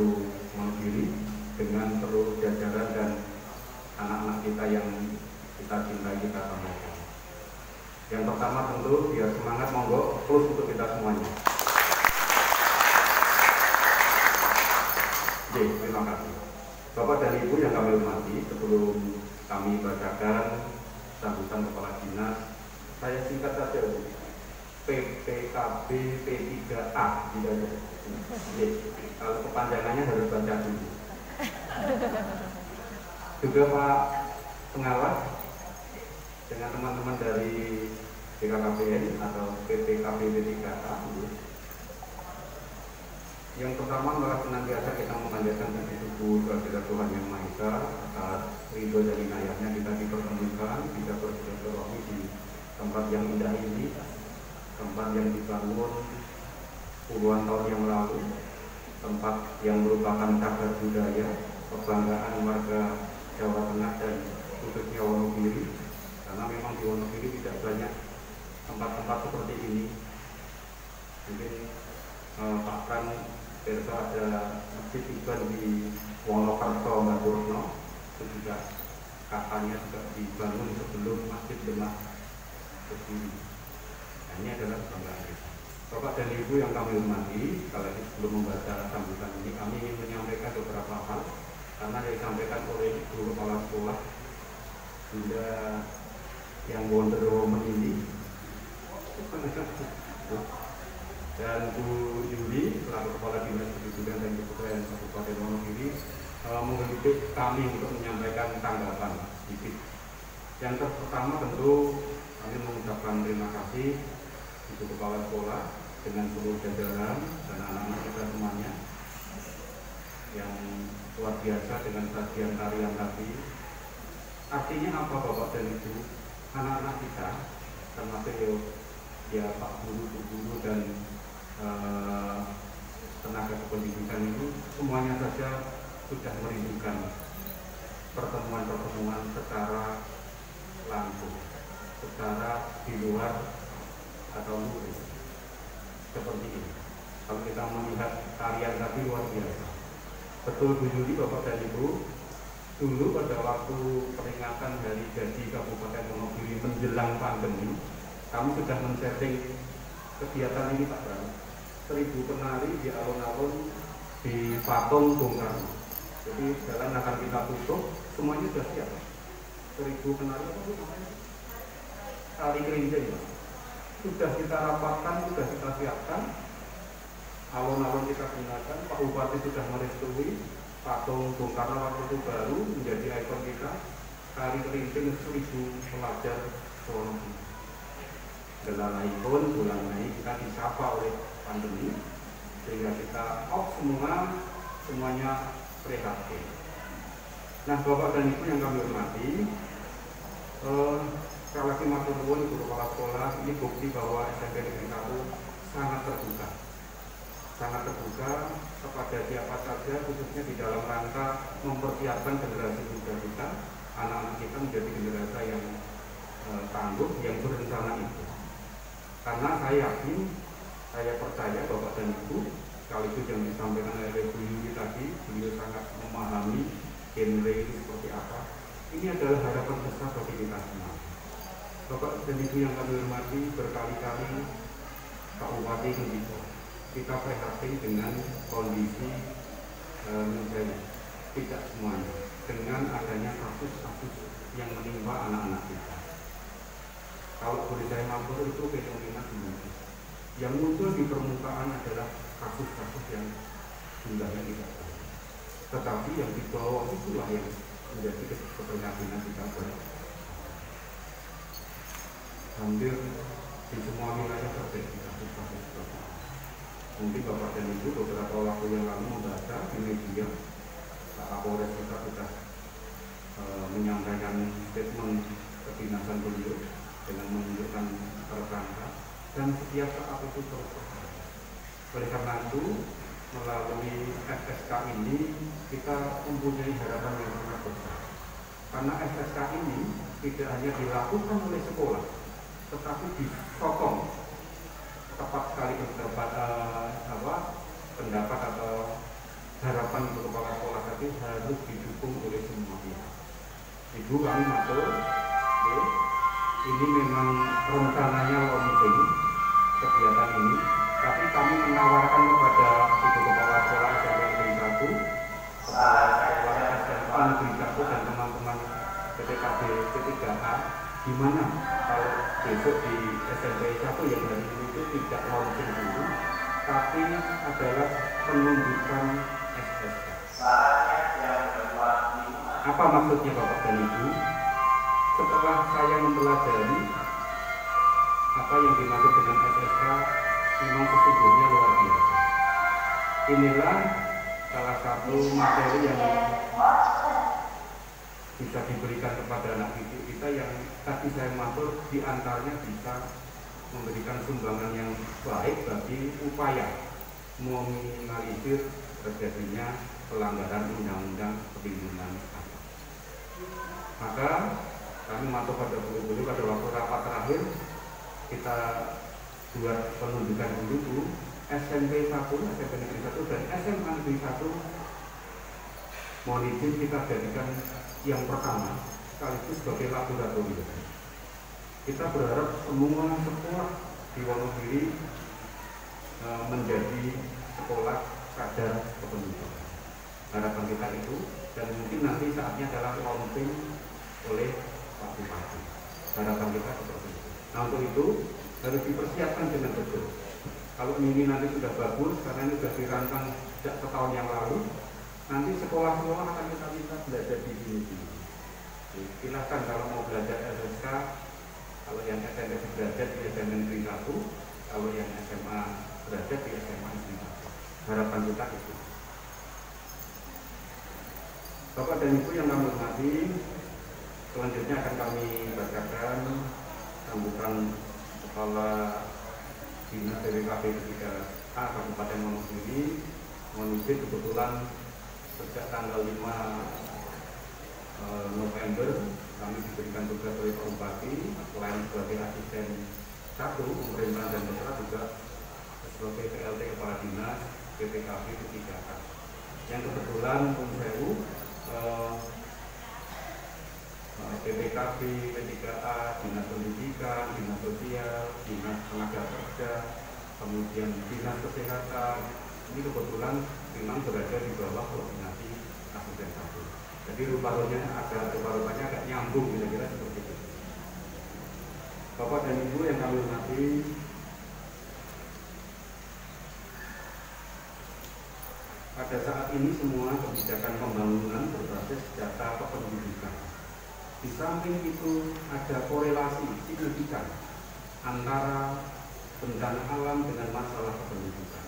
Wonogiri dengan seluruh jajaran dan anak-anak kita yang kita cintai, kita banggakan. Yang pertama tentu biar semangat, monggo plus untuk kita semuanya. Oke, terima kasih. Bapak dan Ibu yang kami hormati, sebelum kami bacakan sambutan Kepala Dinas, saya singkat saja PPKB P3A tidak ada. Kalau kepanjangannya harus baca dulu. Juga Pak Pengawas dengan teman-teman dari BKKBN atau PPKB P3A. Yang pertama adalah senantiasa kita memanjatkan puji syukur kepada Tuhan Yang Maha Esa atas ridho dan inayahnya kita dipertemukan, bisa bersilaturahmi di tempat yang indah ini, tempat yang dibangun puluhan tahun yang lalu, tempat yang merupakan cagar budaya, kebanggaan warga Jawa Tengah dan khususnya Wonogiri, karena memang di Wonogiri tidak banyak tempat-tempat seperti ini. Mungkin Pak Pran Berso ada masjid Iban di Wonokerto, Mbak Purno, itu juga katanya juga dibangun sebelum Masjid Demak berdiri. Nah, ini adalah kebanggaan kita. Bapak dan Ibu yang kami hormati, kalau sebelum membaca sambutan ini, kami ingin menyampaikan beberapa hal karena yang disampaikan oleh Ibu Kepala Sekolah Bunda yang Wonder Woman ini dan Bu Yuli selaku Kepala Dinas Pendidikan dan Kebudayaan Kabupaten Wonogiri mengikuti kami untuk menyampaikan tanggapan sedikit. Yang pertama tentu kami mengucapkan terima kasih Ibu Kepala Sekolah dengan seluruh jajaran dan anak-anak kita semuanya yang luar biasa dengan sajian tarian tadi. Artinya apa Bapak dan Ibu? Anak-anak kita termasuk ya Pak Guru, Bu Guru dan tenaga kependidikan itu semuanya saja sudah merindukan pertemuan-pertemuan secara langsung, secara di luar atau luring seperti ini. Kalau kita melihat tarian tadi luar biasa. Betul Bu Yuli, Bapak dan Ibu, dulu pada waktu peringatan Hari Jadi Kabupaten Wonogiri menjelang pandemi, kami sudah men-setting kegiatan ini Pak Bang. 1000 penari di alun-alun di patung Bung Karno. Jadi jalan akan kita tutup, semuanya sudah siap. 1000 kenari apa itu namanya? Kali Kerinci sudah kita rapatkan, sudah kita siapkan. Alun-alun kita gunakan. Pak Bupati sudah merestui patung Bung Karno waktu itu baru menjadi ikon kita. Kali Kerinci 1000 pelajar Solo. Gelalai pun bulan Mei kita disapa oleh pandemi sehingga kita off semuanya prihatin. Nah, Bapak dan Ibu yang kami hormati, sekali lagi matur nuwun guru kepala sekolah, ini bukti bahwa SMP Negeri 1 sangat terbuka kepada siapa saja, khususnya di dalam rangka mempersiapkan generasi muda kita, anak-anak kita menjadi generasi yang tangguh, yang berencana itu. Karena saya yakin, saya percaya Bapak dan Ibu, sekaligus yang disampaikan oleh Bu Yuli tadi, beliau sangat memahami genre itu seperti apa. Ini adalah harapan besar bagi kita semua. Bapak dan Ibu yang kami hormati, berkali-kali Pak Bupati mengimbau kita prihatin dengan kondisi menjadi tidak semuanya, dengan adanya kasus-kasus yang menimpa anak-anak kita. Kalau boleh saya mampir itu fenomena dulu. Yang muncul di permukaan adalah kasus-kasus yang jumlahnya tidak banyak. Tetapi yang di bawah itulah yang menjadi keprihatinan kita bersama. Hampir di semua wilayah terjadi kasus-kasus seperti ini. Mungkin Bapak dan Ibu beberapa waktu yang lalu membaca di media, Pak Kapolres kita sudah menyampaikan statement kedinasan beliau dengan menunjukkan tersangka, dan setiap saat itu terus berjalan. Oleh karena itu, melalui SSK ini kita mempunyai harapan yang sangat besar. Karena SSK ini tidak hanya dilakukan oleh sekolah, tetapi disokong tepat sekali pendapat atau harapan untuk kepala sekolah tadi harus didukung oleh semua pihak. Ibu kami matur, ini memang rencananya launching kegiatan ini, tapi kami menawarkan kepada ibu kepala sekolah SMP Negeri 1, kepala sekolah SMA Negeri 1 dan teman-teman PTKB P3A, gimana kalau besok di SMP 1 yang hari ini itu tidak launching dulu, tapi adalah penunjukan SSK. Apa maksudnya Bapak dan Ibu? Setelah saya mempelajari apa yang dimaksud dengan SSK, memang sesungguhnya luar biasa. Inilah salah satu materi yang bisa diberikan kepada anak didik kita yang tadi saya maksud diantaranya bisa memberikan sumbangan yang baik bagi upaya meminimalisir terjadinya pelanggaran undang-undang perlindungan anak. Maka kami matur pada guru-guru pada waktu rapat terakhir kita buat penunjukan dulu SMP 1, SMP Negeri 1 dan SMA Negeri 1 mohon izin kita jadikan yang pertama sekaligus sebagai laboratorium. Kita berharap semua sekolah di Wonogiri menjadi sekolah kadar kependudukan. Harapan kita itu, dan mungkin nanti saatnya adalah launching oleh Pak Bupati. Harapan kita seperti itu. Nah, untuk itu harus dipersiapkan dengan betul. Kalau ini nanti sudah bagus, karena ini sudah dirancang sejak setahun yang lalu, nanti sekolah-sekolah akan kita minta belajar di sini. Silahkan kalau mau belajar SSK, kalau yang SMP belajar di SMP Negeri 1, kalau yang SMA belajar di SMA Negeri 1. Harapan kita itu. Bapak dan Ibu yang kami hormati, selanjutnya akan kami bacakan sambutan Kepala Dinas PPKB 3A Kabupaten Wonogiri. Mohon izin, kebetulan sejak tanggal 5 November kami diberikan tugas oleh Pak Bupati selain sebagai asisten 1 pemerintahan dan daerah juga sebagai PLT Kepala Dinas PPKB 3A. Yang kebetulan Pungsewu PPKB, P3A, Dinas Pendidikan, Dinas Sosial, Dinas Tenaga Kerja, kemudian Dinas Kesehatan, ini kebetulan memang berada di bawah koordinasi kasus dan 1. Jadi rupanya agak nyambung kira-kira seperti itu. Bapak dan Ibu yang kami hormati, pada saat ini semua kebijakan pembangunan berbasis data kependudukan. Di samping itu ada korelasi signifikan antara bencana alam dengan masalah kependudukan.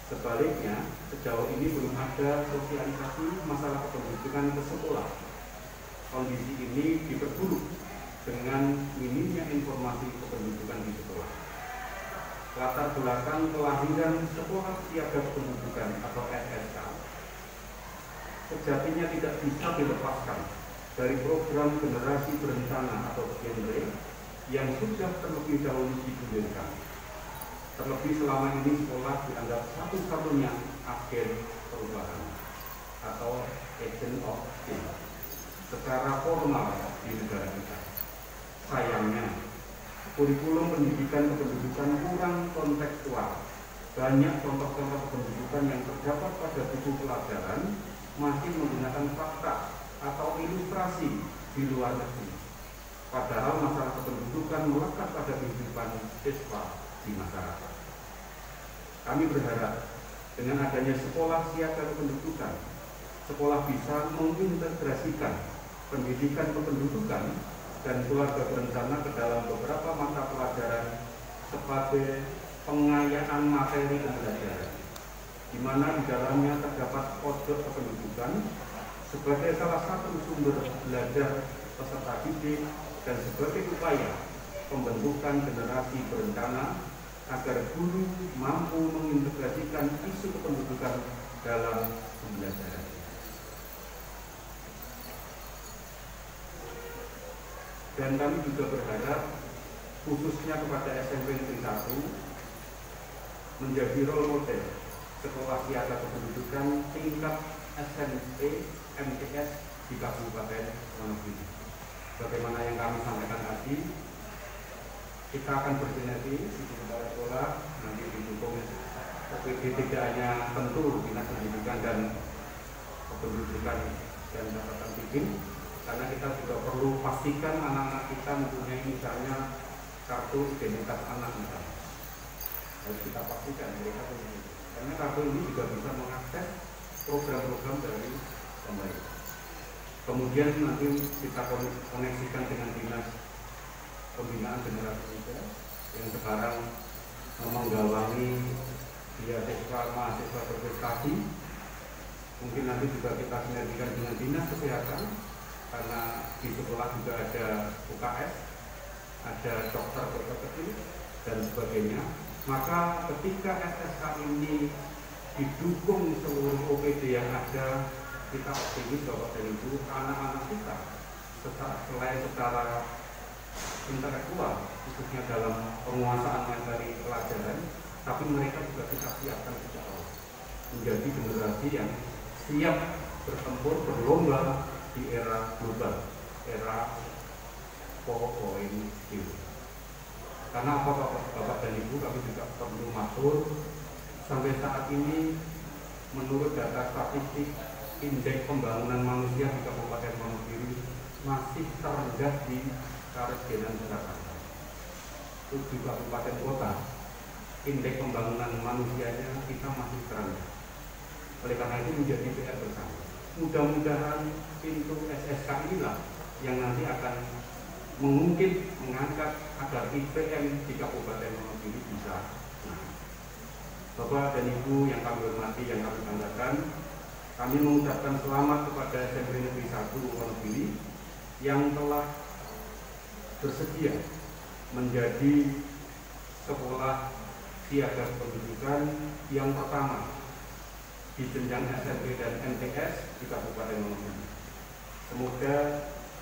Sebaliknya, sejauh ini belum ada sosialisasi masalah kependudukan ke sekolah. Kondisi ini diperburuk dengan minimnya informasi kependudukan di sekolah. Latar belakang kelahiran Sekolah Siaga Kependudukan atau SSK sejatinya tidak bisa dilepaskan dari program generasi berencana atau genre yang sudah terlebih dahulu digulirkan. Terlebih selama ini sekolah dianggap satu-satunya agen perubahan atau agent of change secara formal di negara kita. Sayangnya, kurikulum pendidikan kependudukan kurang kontekstual. Banyak contoh-contoh kependudukan yang terdapat pada buku pelajaran masih menggunakan fakta atau ilustrasi di luar negeri. Padahal masalah kependudukan melekat pada kehidupan siswa di masyarakat. Kami berharap dengan adanya Sekolah Siaga Kependudukan, sekolah bisa mengintegrasikan pendidikan kependudukan dan keluarga berencana ke dalam beberapa mata pelajaran sebagai pengayaan materi pembelajaran, di mana di dalamnya terdapat pojok kependudukan sebagai salah satu sumber belajar peserta didik dan sebagai upaya pembentukan generasi berencana agar guru mampu mengintegrasikan isu kependudukan dalam pembelajaran. Dan kami juga berharap khususnya kepada SMP Negeri 1 menjadi role model Sekolah Siaga Kependudukan tingkat SMP MTS di Kabupaten Wonogiri. Bagaimana yang kami sampaikan tadi, kita akan bersinergi di sekolah nanti didukung OPD tidak hanya tentu Dinas Pendidikan dan Kependudukan dan catatan bikin, karena kita juga perlu pastikan anak-anak kita mempunyai misalnya kartu identitas anak misalnya. Harus kita pastikan mereka punya itu. Karena kartu ini juga bisa mengakses program-program dari pemerintah. Kemudian nanti kita koneksikan dengan Dinas Pembinaan Generasi Muda yang sekarang menggawangi beasiswa mahasiswa berprestasi. Mungkin nanti juga kita sinergikan dengan Dinas Kesehatan, karena di sekolah juga ada UKS, ada dokter kecil dan sebagainya. Maka ketika SSK ini didukung seluruh OPD yang ada, kita optimis Bapak dan Ibu, anak-anak kita selain secara intelektual, khususnya dalam penguasaan materi pelajaran, tapi mereka juga kita siapkan sejak awal menjadi generasi yang siap bertempur berlomba di era global, era 4.0. Karena apa Bapak dan Ibu, kami juga perlu matur, sampai saat ini menurut data statistik indeks pembangunan manusia di Kabupaten Wonogiri masih terendah di Karesgenan Jakarta. 7 kabupaten kota, indeks pembangunan manusianya kita masih terendah. Oleh karena itu menjadi PR bersama. Mudah-mudahan pintu SSK inilah yang nanti akan mengangkat agar IPM di Kabupaten Wonogiri bisa naik. Bapak dan Ibu yang kami hormati, yang kami banggakan, kami mengucapkan selamat kepada SMP Negeri 1 Wonogiri yang telah bersedia menjadi sekolah siaga pendidikan yang pertama di jenjang SMP dan MTS di Kabupaten Wonogiri. Semoga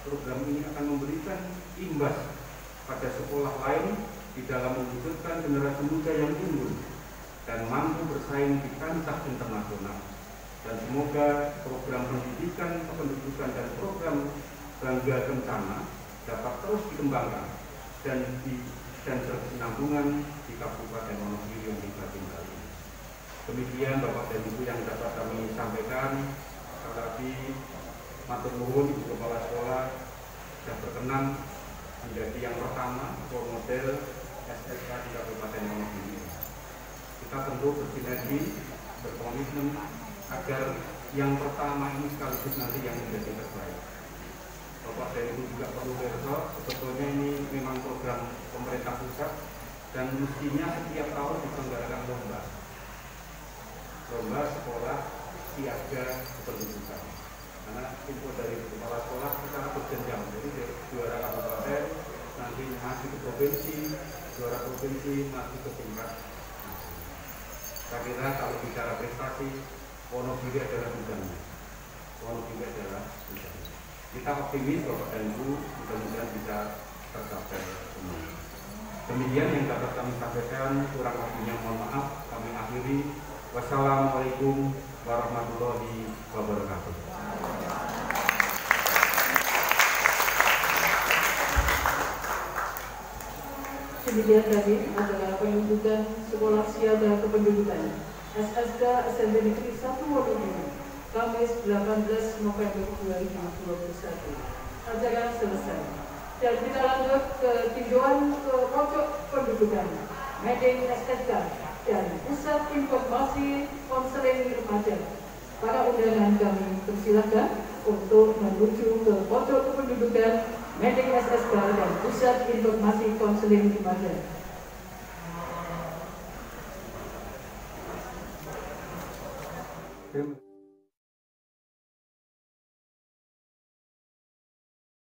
program ini akan memberikan imbas pada sekolah lain di dalam mewujudkan generasi muda yang unggul dan mampu bersaing di kancah internasional. Dan semoga program pendidikan kependudukan dan program Bangga Kencana dapat terus dikembangkan dan berkesinambungan di Kabupaten Wonogiri yang kita tinggali. Demikian Bapak dan Ibu yang dapat kami sampaikan. sekali lagi matur nuwun Ibu Kepala Sekolah sudah berkenan menjadi yang pertama role model SSK di Kabupaten Wonogiri. Kita tentu bersinergi, berkomitmen agar yang pertama ini sekaligus nanti yang menjadi terbaik. Bapak dan Ibu juga perlu berso, sebetulnya ini memang program pemerintah pusat dan mestinya setiap tahun diselenggarakan lomba sekolah siaga kependudukan. Karena info dari kepala sekolah secara berjenjang, jadi juara kabupaten nanti masih ke provinsi, juara provinsi masih ke tingkat. Saya kira kalau bicara prestasi, Wonogiri adalah bidangnya. Wonogiri adalah bidangnya. Kita optimis Bapak dan Ibu mudah-mudahan bisa tercapai semua. Demikian yang dapat kami sampaikan, kurang lebihnya mohon maaf. Kami akhiri. Wassalamualaikum warahmatullahi wabarakatuh. Demikian tadi adalah penunjukan Sekolah Siaga Kependudukan SSK SMP Negeri 1 Wonogiri, Kamis 18 November 2021. Acara selesai. Dan kita lanjut ke tinjauan ke pojok pendudukan, meeting SSK dan Pusat Informasi Konseling Remaja. Para undangan kami persilakan untuk menuju ke pojok kependudukan, meeting SSK dan Pusat Informasi Konseling Remaja.